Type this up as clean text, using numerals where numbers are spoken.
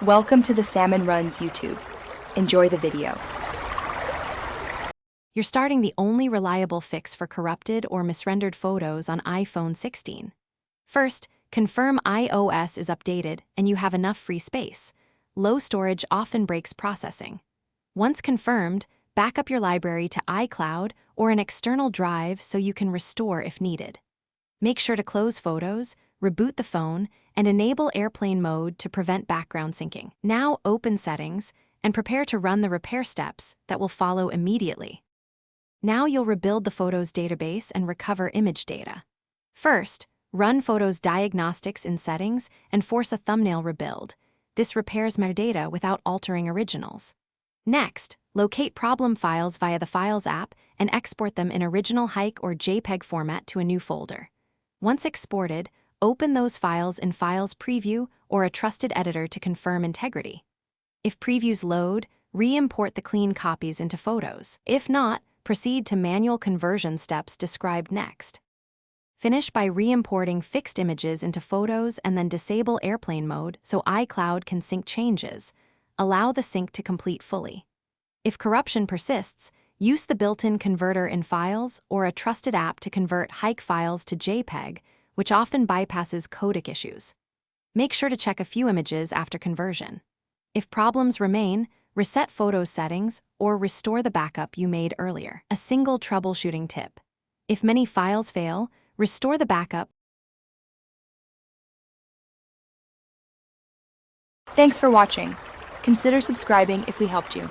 Welcome to the Salmon Runs YouTube. Enjoy the video. You're starting the only reliable fix for corrupted or misrendered photos on iPhone 16. First, confirm iOS is updated and you have enough free space. Low storage often breaks processing. Once confirmed, back up your library to iCloud or an external drive so you can restore if needed. Make sure to close photos, reboot the phone, and enable airplane mode to prevent background syncing. Now open Settings and prepare to run the repair steps that will follow immediately. Now you'll rebuild the Photos database and recover image data. First, run Photos diagnostics in Settings and force a thumbnail rebuild. This repairs metadata without altering originals. Next, locate problem files via the Files app and export them in original hike or JPEG format to a new folder. Once exported, open those files in Files Preview or a trusted editor to confirm integrity. If previews load, re-import the clean copies into Photos. If not, proceed to manual conversion steps described next. Finish by re-importing fixed images into Photos and then disable airplane mode so iCloud can sync changes. Allow the sync to complete fully. If corruption persists, use the built-in converter in Files or a trusted app to convert hike files to JPEG, which often bypasses codec issues. Make sure to check a few images after conversion. If problems remain, reset Photos settings or restore the backup you made earlier. A single troubleshooting tip. If many files fail, restore the backup. Thanks for watching. Consider subscribing if we helped you.